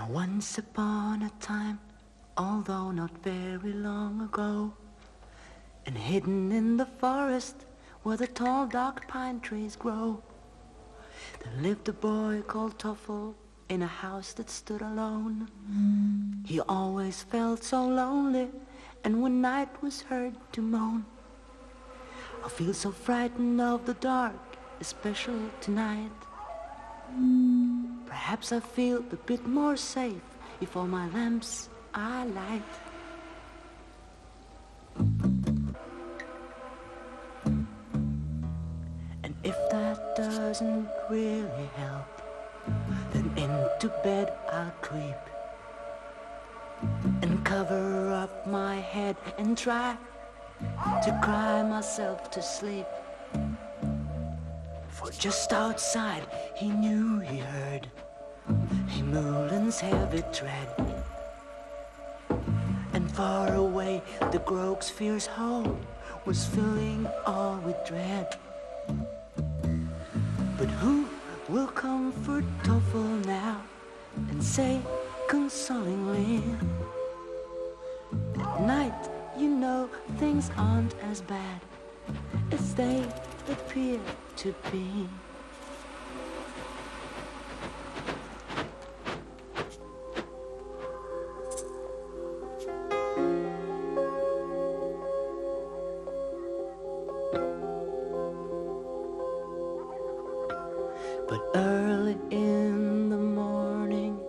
Now once upon a time, although not very long ago, and hidden in the forest where the tall dark pine trees grow, there lived a boy called Toffle in a house that stood alone. He always felt so lonely, and when night was heard to moan, I feel so frightened of the dark, especially tonight. Perhaps I feel a bit more safe if all my lamps are light. And if that doesn't really help, then into bed I'll creep and cover up my head and try to cry myself to sleep. For just outside he knew he heard Himoulin's heavy tread, and far away the Grog's fierce howl was filling all with dread. But who will comfort Toffle now and say consolingly, at night you know things aren't as bad as they appear to be. But early in the morning,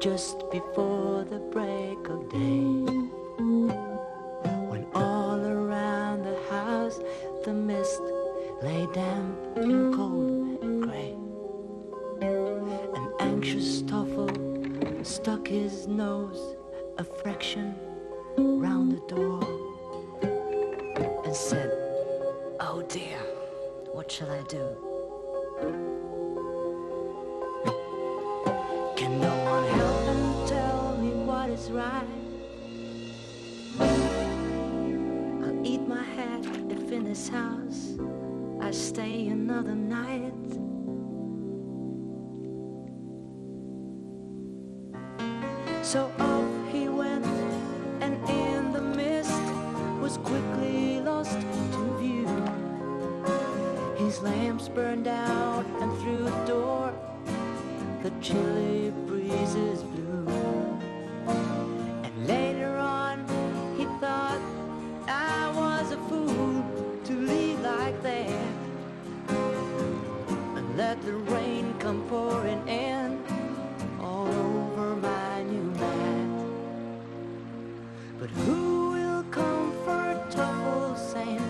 just before the break of day, when all around the house the mist lay damp and cold and grey, an anxious Toffle stuck his nose a fraction round the door and said, "Oh dear, what shall I do? Can no one help and tell me what is right? I'll eat my hat if in this house I stay another night." So off he went, and in the mist was quickly lost to view. His lamps burned out, and through the door the chilly breezes blew. And later on he thought I was a fool to leave like that and let the rain come pouring in all over my new mat. But who will comfort Toffle, saying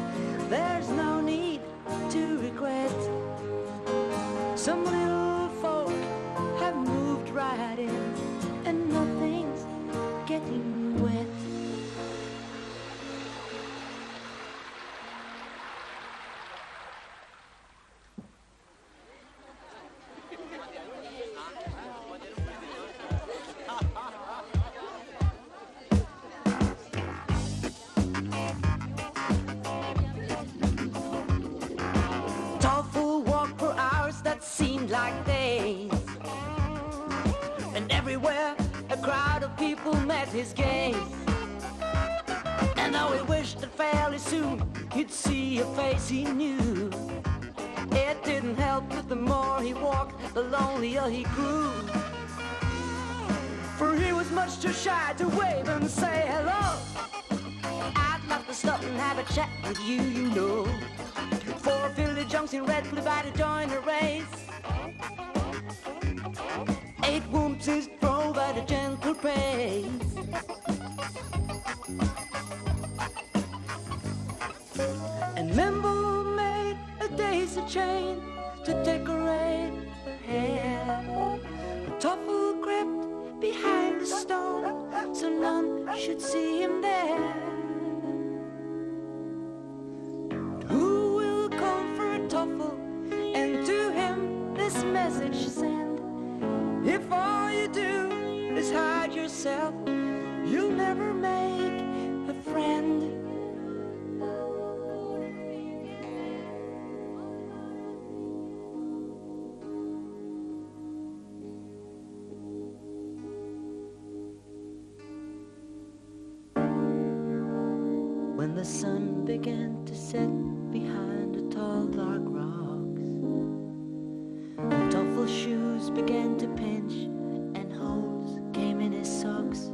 there's no need to regret? Some little folk have moved right in, and nothing's getting wet. Toffle walked for hours that seemed like days, and everywhere a crowd of people met his gaze. And though he wished that fairly soon he'd see a face he knew, it didn't help that the more he walked, the lonelier he grew. For he was much too shy to wave and say hello. I'd love to stop and have a chat with you, you know. Four filthy junks in red flew by to join the race. 8 whoomses drove at a gentle pace. And Mimble made a daisy chain to decorate her hair. But Toffle crept behind the stone so none should see him there. Who will comfort Toffle and to him this message send? If all you do is hide yourself, you'll never make a friend. when the sun began to set behind the tall dark rocks. And Toffle's shoes began to pinch and holes came in his socks.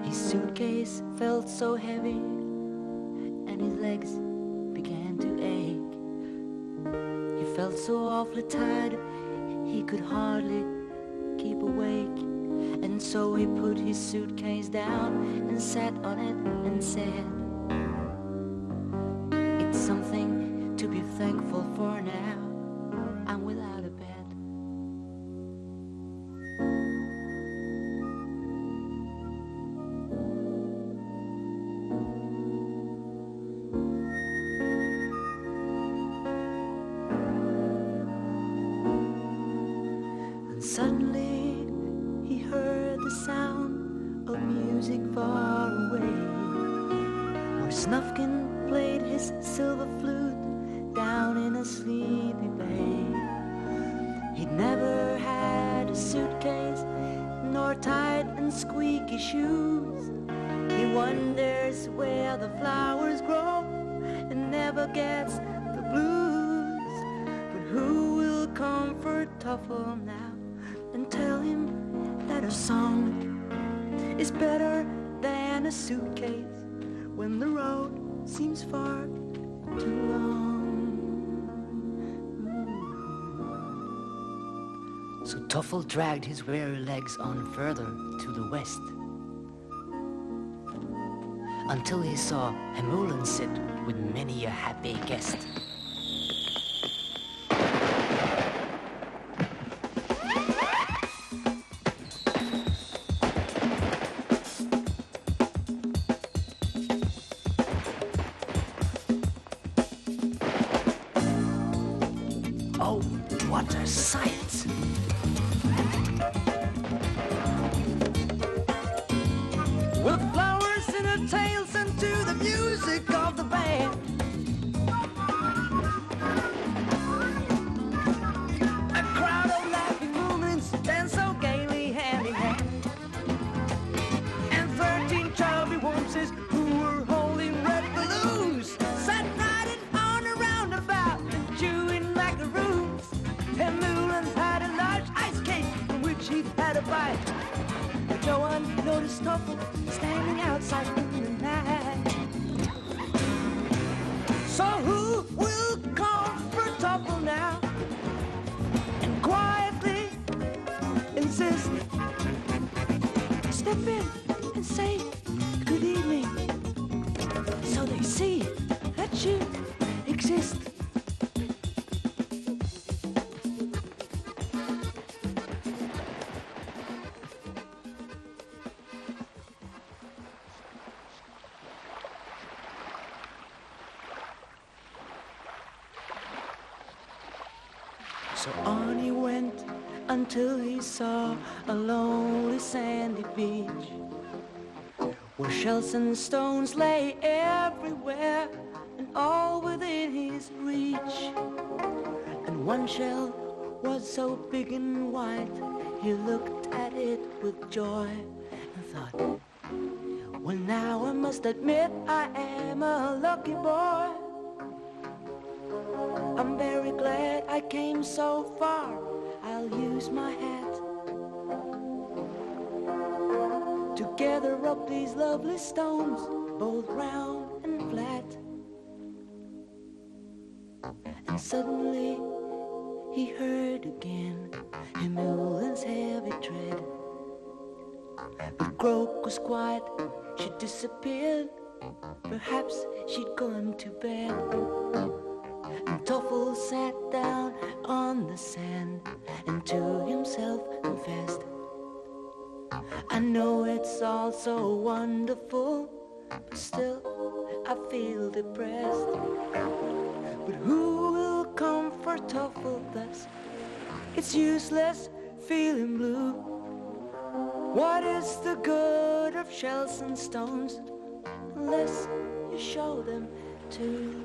His suitcase felt so heavy and his legs began to ache. He felt so awfully tired he could hardly keep awake. And so he put his suitcase down and sat on it and said, "It's something to be thankful for now. I'm without a bed." And suddenly he heard the sound of music far away, where Snufkin played his silver flute down in a sleepy bay. He'd never had a suitcase nor tight and squeaky shoes. He wonders where the flowers grow and never gets the blues. But who will comfort Toffle now and tell him that a song is better than a suitcase when the road seems far too long? So Toffle dragged his weary legs on further to the west, until he saw Hemulen sit with many a happy guest. Oh, what a sight! With flowers in her tails and to the music of the band, a crowd of laughing movements dance so gaily hand in hand, and 13 chubby wormses who were holding red balloons sat riding on a roundabout and chewing macaroons. Hemulen had a large ice cake from which he had a bite, but no one noticed Toffle standing outside in the night. So who will comfort Toffle now and quietly insist? Step in and say good evening, so they see that you exist. So on he went until he saw a lonely sandy beach, where shells and stones lay everywhere and all within his reach. And one shell was so big and white, he looked at it with joy and thought, well, now I must admit I am a lucky boy. I'm very glad I came so far. I'll use my hat to gather up these lovely stones, both round and flat. And suddenly he heard again Hemulen's heavy tread. But Croak was quiet, she disappeared. Perhaps she'd gone to bed. And Toffle sat down on the sand and to himself confessed, I know it's all so wonderful, but still I feel depressed. But who will comfort Toffle thus? It's useless feeling blue. What is the good of shells and stones unless you show them too?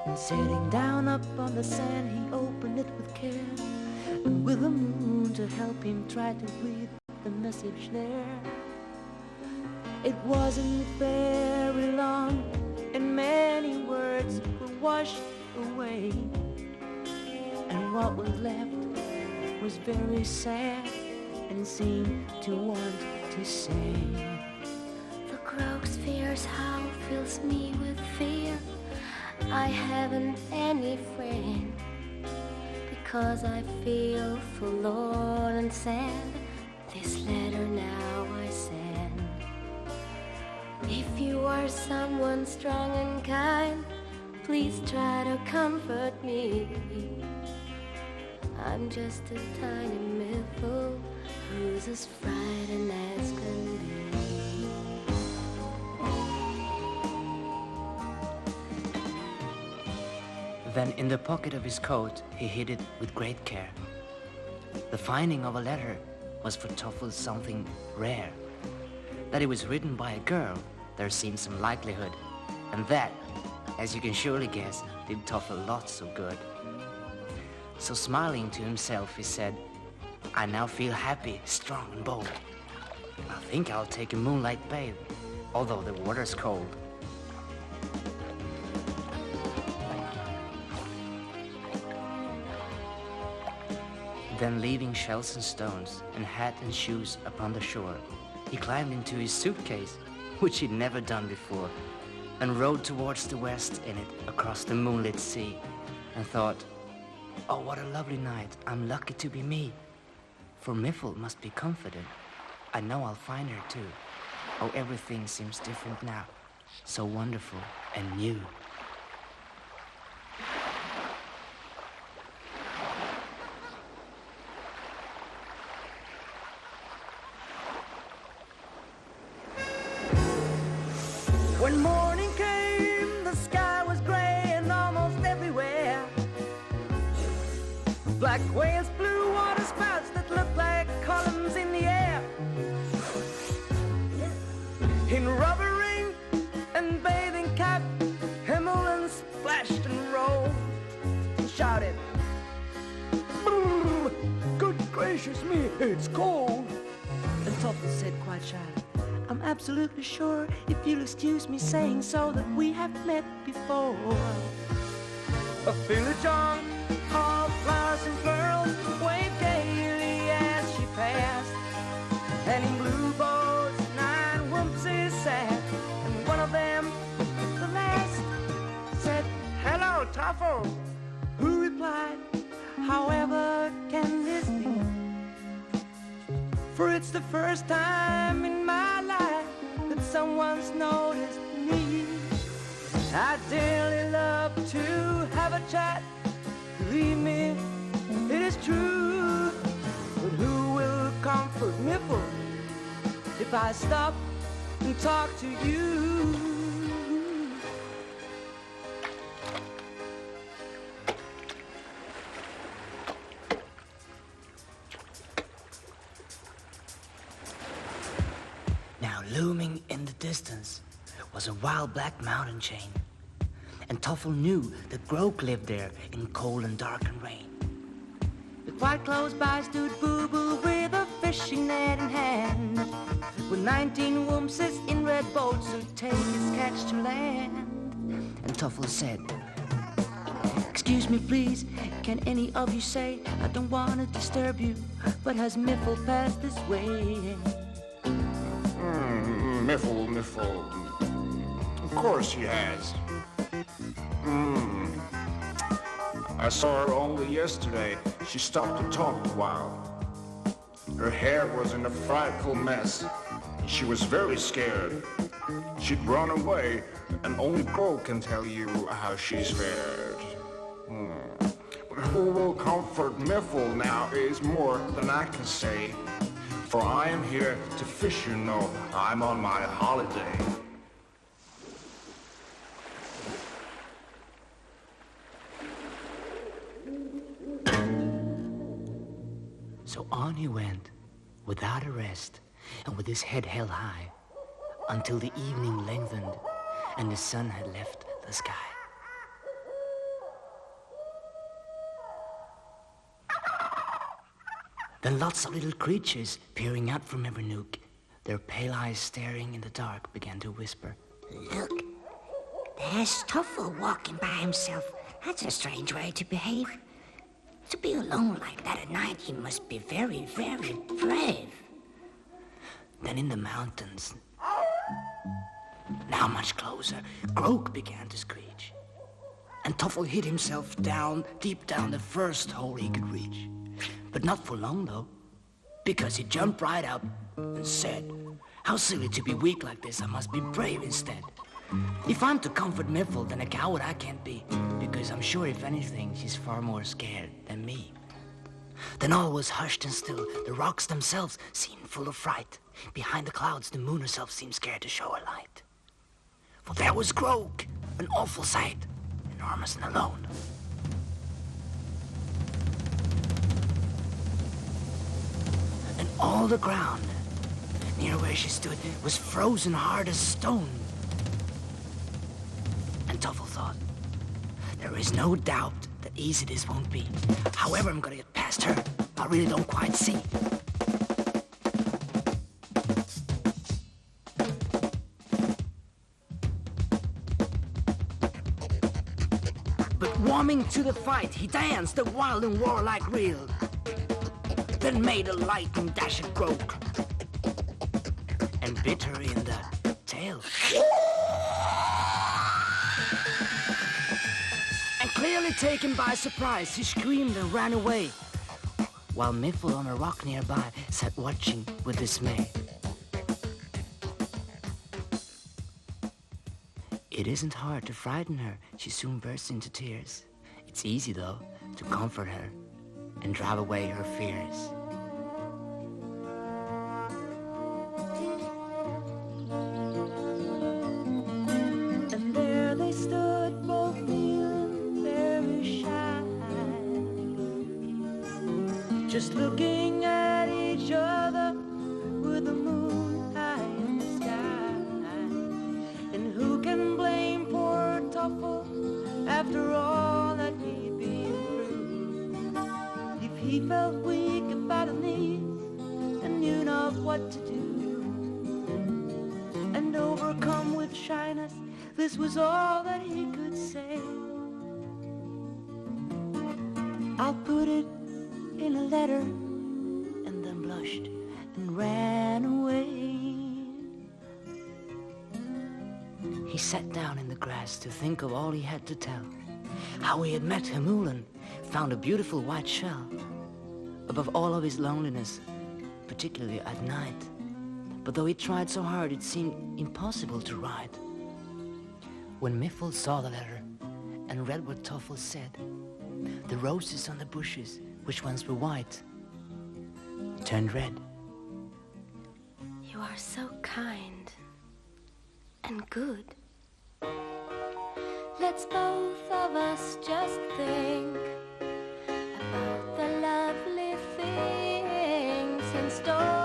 And sitting down up on the sand, he opened it with care, and with the moon to help him try to read the message there. It wasn't very long, and many words were washed away, and what was left was very sad and seemed to want to say, the crow's fierce howl fills me with fear. I haven't any friend, because I feel forlorn and sad. This letter now I send. If you are someone strong and kind, please try to comfort me. I'm just a tiny miffle who's as frightened as can be. Then in the pocket of his coat he hid it with great care. The finding of a letter was for Toffle something rare. That it was written by a girl, there seemed some likelihood, and that, as you can surely guess, did Toffle lots of good. So smiling to himself, he said, I now feel happy, strong and bold. I think I'll take a moonlight bathe, although the water's cold. Then leaving shells and stones and hat and shoes upon the shore, he climbed into his suitcase, which he'd never done before, and rowed towards the west in it across the moonlit sea, and thought, oh, what a lovely night, I'm lucky to be me. For Miffle must be confident. I know I'll find her too. Oh, everything seems different now, so wonderful and new. When morning came, the sky was gray and almost everywhere. Black whales blew water spouts that looked like columns in the air. In rubber ring and bathing cap, Himmelin splashed and rolled and shouted, "Brrr, good gracious me, it's cold." And Toffle said quite shy, I'm absolutely sure, if you'll excuse me saying so, that we have met before. A village on all flowers and pearls waved gaily as she passed, and in blue boats 9 whoopsies sat, and one of them, the last, said, "Hello, Toffle," who replied, "However can this be? For it's the first time in my life that someone's noticed me. I'd dearly love to have a chat, believe me, it is true. But who will comfort Miffle if I stop and talk to you?" Now looming in the distance was a wild black mountain chain, and Toffle knew that Groke lived there in cold and dark and rain. But quite close by stood Boo-Boo with a fishing net in hand, with 19 whoomses in red boats who'd take his catch to land. And Toffle said, "Excuse me please, can any of you say, I don't want to disturb you, but has Miffle passed this way?" Miffle. Of course he has. I saw her only yesterday. She stopped to talk a while. Her hair was in a frightful mess. She was very scared. She'd run away, and only Groke can tell you how she's fared. But who will comfort Miffle now is more than I can say. For I am here to fish, you know. I'm on my holiday. So on he went, without a rest, and with his head held high, until the evening lengthened and the sun had left the sky. Then lots of little creatures peering out from every nook, their pale eyes staring in the dark, began to whisper. Look, there's Toffle walking by himself. That's a strange way to behave. To be alone like that at night, he must be very, very brave. Then in the mountains, now much closer, Croak began to screech. And Toffle hid himself down, deep down the first hole he could reach. But not for long, though, because he jumped right up and said, how silly to be weak like this, I must be brave instead. If I'm to comfort Miffle, then a coward I can't be, because I'm sure if anything, she's far more scared than me. Then all was hushed and still, the rocks themselves seemed full of fright. Behind the clouds, the moon herself seemed scared to show a light. For there was Croak, an awful sight, enormous and alone. And all the ground near where she stood was frozen hard as stone. And Toffle thought, there is no doubt that easy this won't be. However I'm gonna get past her, I really don't quite see. But warming to the fight, he danced a wild and warlike reel, then made a lightning dash at Croak, and bit her in the tail. And clearly taken by surprise, he screamed and ran away, while Miffle on a rock nearby sat watching with dismay. It isn't hard to frighten her, she soon bursts into tears. It's easy, though, to comfort her and drive away her fears. And there they stood, both feeling very shy, just looking at each other with the moon high in the sky. And who can blame poor Toffle after all that he'd been through? If he felt weak about his knees and knew not what to do, and overcome with shyness, this was all that he could say. I'll put it in a letter, and then blushed and ran away. He sat down in the grass to think of all he had to tell. How he had met Hemulen, found a beautiful white shell, above all of his loneliness, particularly at night. But though he tried so hard, it seemed impossible to write. When Miffle saw the letter and read what Toffle said, the roses on the bushes, which once were white, turned red. You are so kind and good. Let's both of us just think about the lovely things in store.